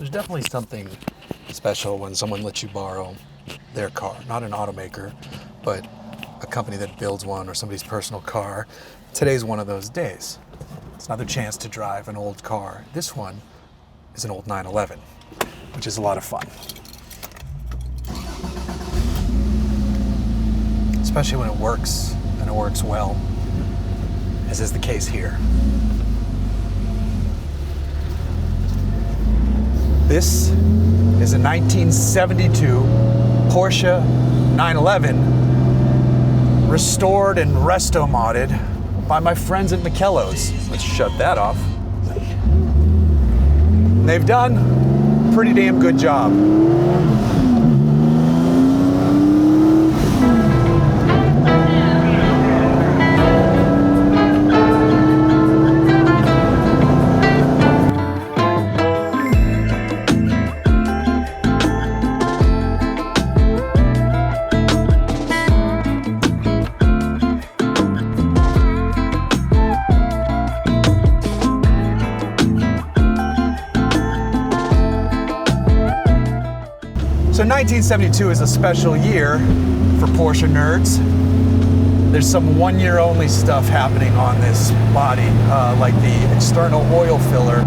There's definitely something special when someone lets you borrow their car. Not an automaker, but a company that builds one or somebody's personal car. Today's one of those days. It's another chance to drive an old car. This one is an old 911, which is a lot of fun. Especially when it works, and it works well, as is the case here. This is a 1972 Porsche 911, restored and resto-modded by my friends at Makello's. Let's shut that off. They've done a pretty damn good job. So 1972 is a special year for Porsche nerds. There's some one-year only stuff happening on this body, like the external oil filler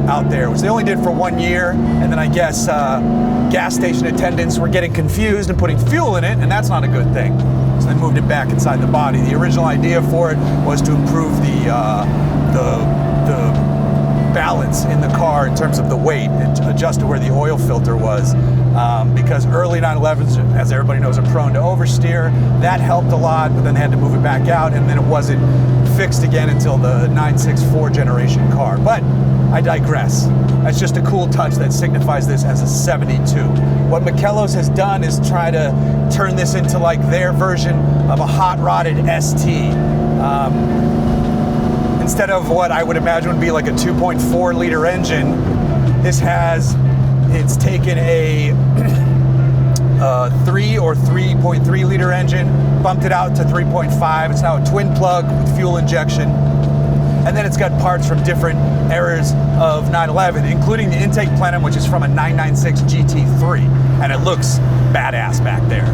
out there, which they only did for 1 year, and then I guess gas station attendants were getting confused and putting fuel in it, and that's not a good thing. So they moved it back inside the body. The original idea for it was to improve the balance in the car in terms of the weight and adjust to where the oil filter was. Because early 911s, as everybody knows, are prone to oversteer. That helped a lot, but then they had to move it back out, and then it wasn't fixed again until the 964 generation car. But I digress. That's just a cool touch that signifies this as a 72. What Makello's has done is try to turn this into like their version of a hot-rodded ST. Instead of what I would imagine would be like a 2.4 liter engine, it's taken a 3 or 3.3 liter engine, bumped it out to 3.5. It's now a twin plug with fuel injection. And then it's got parts from different eras of 911, including the intake plenum, which is from a 996 GT3. And it looks badass back there.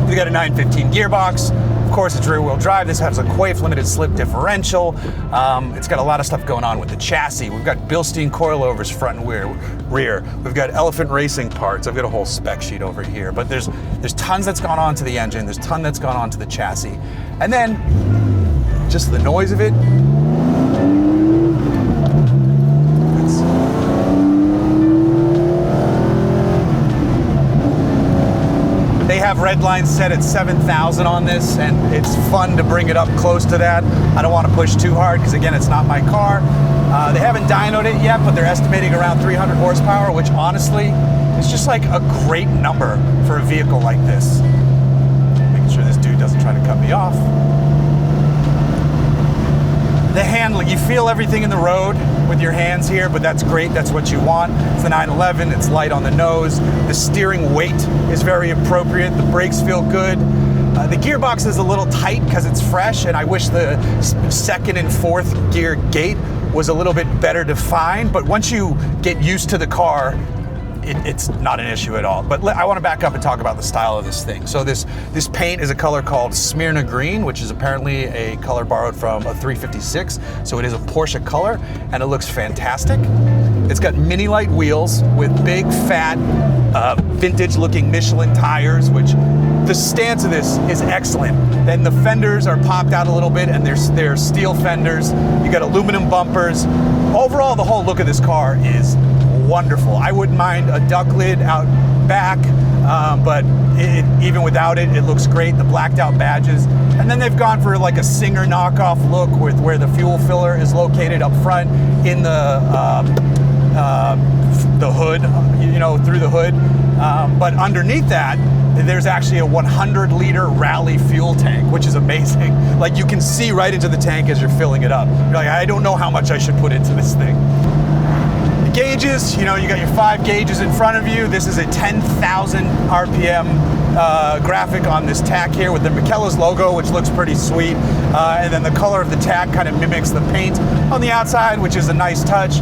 We got a 915 gearbox. Of course, it's rear-wheel drive. This has a Quaife limited slip differential. It's got a lot of stuff going on with the chassis. We've got Bilstein coilovers front and rear. We've got Elephant Racing parts. I've got a whole spec sheet over here. But there's tons that's gone on to the engine. There's tons that's gone on to the chassis. And then, just the noise of it. They have red lines set at 7,000 on this, and it's fun to bring it up close to that. I don't want to push too hard because, again, it's not my car. They haven't dynoed it yet, but they're estimating around 300 horsepower, which honestly is just like a great number for a vehicle like this. Making sure this dude doesn't try to cut me off. The handling, you feel everything in the road with your hands here, but that's great. That's what you want. It's the 911. It's light on the nose. The steering weight is very appropriate. The brakes feel good. The gearbox is a little tight because it's fresh, and I wish the second and fourth gear gate was a little bit better defined. But once you get used to the car, it's not an issue at all. But I want to back up and talk about the style of this thing. So this paint is a color called Smyrna Green, which is apparently a color borrowed from a 356. So it is a Porsche color, and it looks fantastic. It's got mini light wheels with big, fat, vintage-looking Michelin tires, which the stance of this is excellent. Then the fenders are popped out a little bit, and they're steel fenders. You got aluminum bumpers. Overall, the whole look of this car is wonderful. I wouldn't mind a duck lid out back, but even without it, it looks great. The blacked out badges. And then they've gone for like a Singer knockoff look with where the fuel filler is located up front in the hood, through the hood. But underneath that, there's actually a 100 liter rally fuel tank, which is amazing. Like you can see right into the tank as you're filling it up. You're like, I don't know how much I should put into this thing. Gauges, you got your 5 gauges in front of you. This is a 10,000 RPM graphic on this tack here with the Makello's logo, which looks pretty sweet. And then the color of the tack kind of mimics the paint on the outside, which is a nice touch.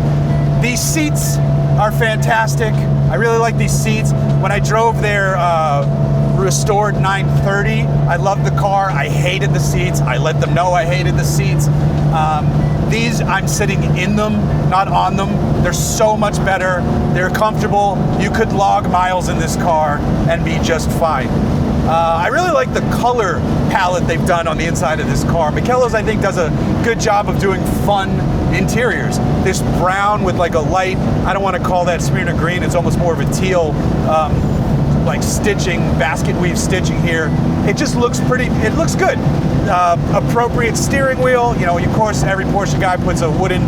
These seats are fantastic. I really like these seats. When I drove their restored 930, I loved the car. I hated the seats. I let them know I hated the seats. These, I'm sitting in them, not on them. They're so much better. They're comfortable. You could log miles in this car and be just fine. I really like the color palette they've done on the inside of this car. Makello's, I think, does a good job of doing fun interiors. This brown with like a light, I don't want to call that Smyrna green, it's almost more of a teal, like stitching, basket weave stitching here. It just looks pretty, it looks good. Appropriate steering wheel, you know, of course every Porsche guy puts a wooden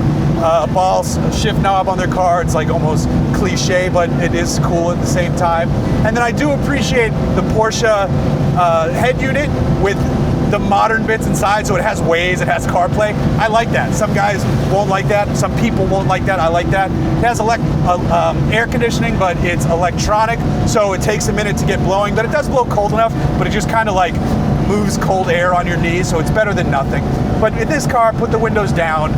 ball shift knob on their car. It's like almost cliche, but it is cool at the same time. And then I do appreciate the Porsche head unit with the modern bits inside, so it has Waze, it has CarPlay. I like that. Some guys won't like that. Some people won't like that. I like that. It has air conditioning, but it's electronic, so it takes a minute to get blowing, but it does blow cold enough, but it just kind of like moves cold air on your knees, so it's better than nothing. But in this car, put the windows down,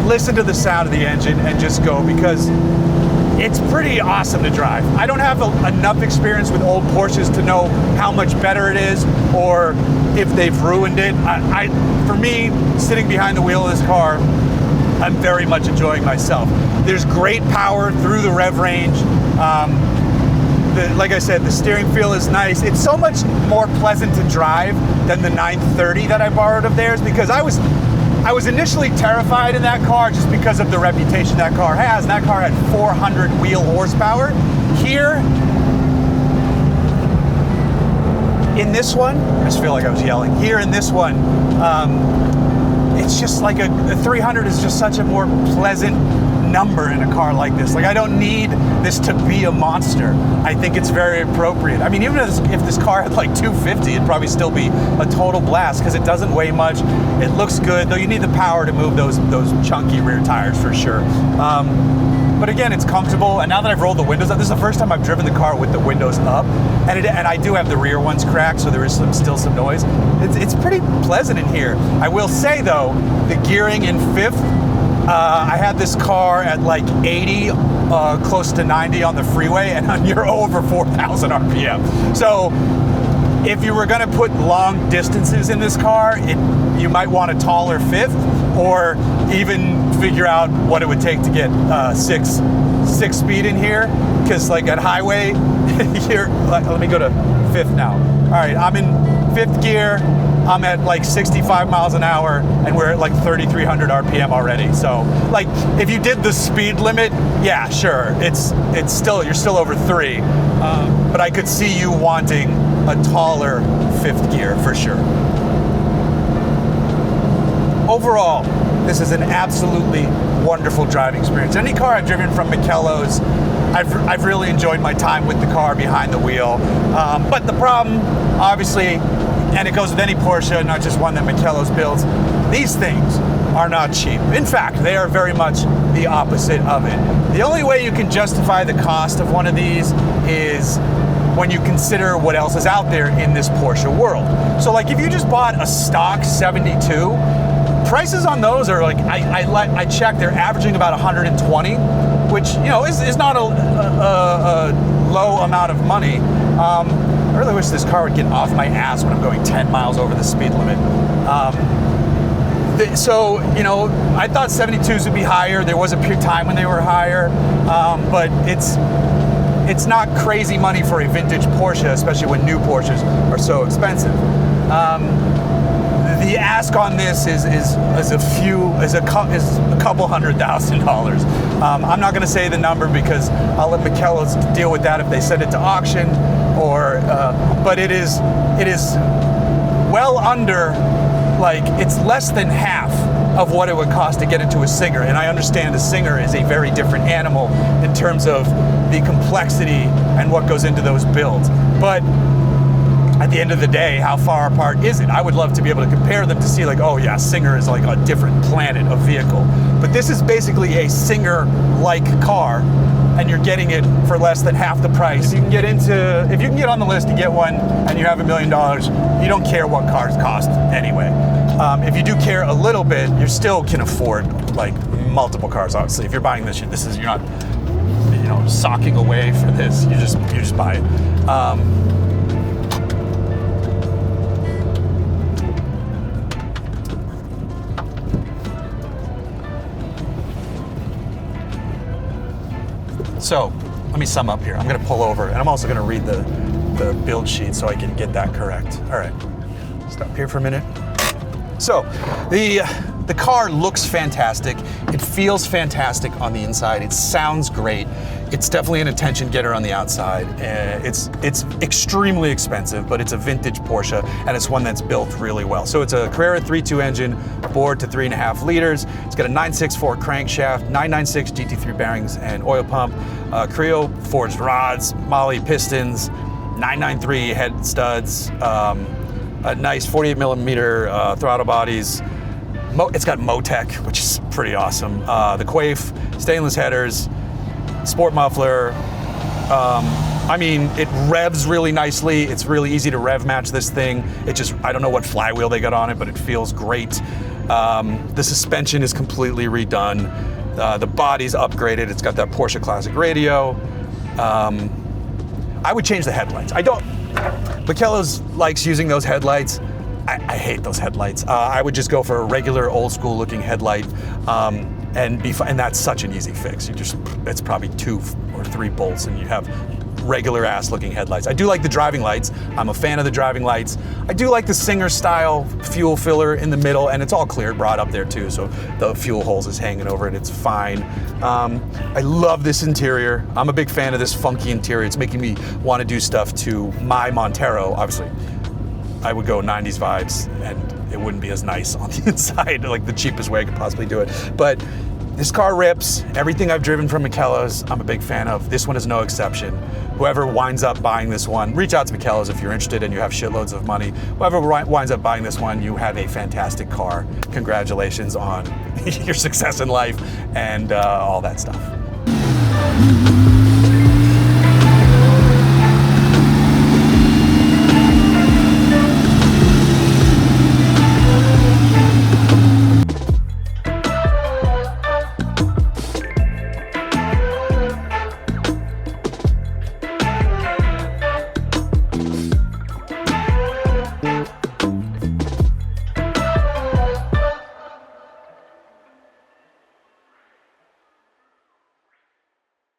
listen to the sound of the engine, and just go, because it's pretty awesome to drive. I don't have enough experience with old Porsches to know how much better it is or if they've ruined it. For me, sitting behind the wheel of this car, I'm very much enjoying myself. There's great power through the rev range. Like I said, the steering feel is nice. It's so much more pleasant to drive than the 930 that I borrowed of theirs, because I was initially terrified in that car just because of the reputation that car has. And that car had 400 wheel horsepower. Here, in this one, I just feel like I was yelling. Here in this one, it's just like the 300 is just such a more pleasant number in a car like this. Like, I don't need this to be a monster. I think it's very appropriate. I mean, even if this car had like 250, it'd probably still be a total blast because it doesn't weigh much. It looks good, though you need the power to move those chunky rear tires for sure. But again, it's comfortable, and now that I've rolled the windows up, this is the first time I've driven the car with the windows up, and I do have the rear ones cracked, so there is still some noise. It's pretty pleasant in here. I will say though, the gearing in fifth, I had this car at like 80, close to 90 on the freeway, and you're over 4,000 RPM. So if you were going to put long distances in this car, you might want a taller fifth, or even figure out what it would take to get six speed in here. Because like at highway, let me go to fifth now. All right, I'm in fifth gear. I'm at like 65 miles an hour, and we're at like 3,300 RPM already. So like, if you did the speed limit, yeah, sure, it's still, you're still over 3. But I could see you wanting a taller fifth gear for sure. Overall, this is an absolutely wonderful driving experience. Any car I've driven from Makello's, I've really enjoyed my time with the car behind the wheel. But the problem, obviously, and it goes with any Porsche, not just one that Makello's builds, these things are not cheap. In fact, they are very much the opposite of it. The only way you can justify the cost of one of these is when you consider what else is out there in this Porsche world. So like, if you just bought a stock 72, prices on those are like, I checked, they're averaging about 120, which, you know, is not a low amount of money. I really wish this car would get off my ass when I'm going 10 miles over the speed limit. So, you know, I thought 72s would be higher. There was a time when they were higher, but it's not crazy money for a vintage Porsche, especially when new Porsches are so expensive. The ask on this is a couple $100,000. I'm not going to say the number because I'll let Makello's deal with that if they send it to auction, or but it is well under, like, it's less than half of what it would cost to get into a Singer. And I understand a Singer is a very different animal in terms of the complexity and what goes into those builds. But at the end of the day, how far apart is it? I would love to be able to compare them to see like, oh yeah, Singer is like a different planet of vehicle. But this is basically a Singer-like car, and you're getting it for less than half the price. If you can get on the list to get one and you have $1 million, you don't care what cars cost anyway. If you do care a little bit, you still can afford like multiple cars. Obviously, if you're buying this, you're not, socking away for this. You just buy it. So let me sum up here. I'm going to pull over, and I'm also going to read the build sheet so I can get that correct. All right, stop here for a minute. So the car looks fantastic. It feels fantastic on the inside. It sounds great. It's definitely an attention getter on the outside. It's extremely expensive, but it's a vintage Porsche, and it's one that's built really well. So it's a Carrera 3.2 engine, bored to 3.5 liters. It's got a 964 crankshaft, 996 GT3 bearings and oil pump, Creo forged rods, Moly pistons, 993 head studs, a nice 48 millimeter throttle bodies. It's got Motec, which is pretty awesome. The Quaife, stainless headers, sport muffler. It revs really nicely. It's really easy to rev match this thing. I don't know what flywheel they got on it, but it feels great. The suspension is completely redone. The body's upgraded. It's got that Porsche Classic radio. I would change the headlights. Makello's likes using those headlights. I hate those headlights. I would just go for a regular old school looking headlight, and that's such an easy fix. It's probably 2 or 3 bolts and you have regular ass looking headlights. I do like the driving lights. I'm a fan of the driving lights. I do like the Singer style fuel filler in the middle, and it's all cleared, brought up there too, so the fuel hose is hanging over it. It's fine. I love this interior. I'm a big fan of this funky interior. It's making me want to do stuff to my Montero. Obviously, I would go 90s vibes, and it wouldn't be as nice on the inside, like the cheapest way I could possibly do it. But this car rips. Everything I've driven from Makello's, I'm a big fan of. This one is no exception. Whoever winds up buying this one, reach out to Makello's if you're interested and you have shitloads of money. Whoever winds up buying this one, you have a fantastic car. Congratulations on your success in life and all that stuff.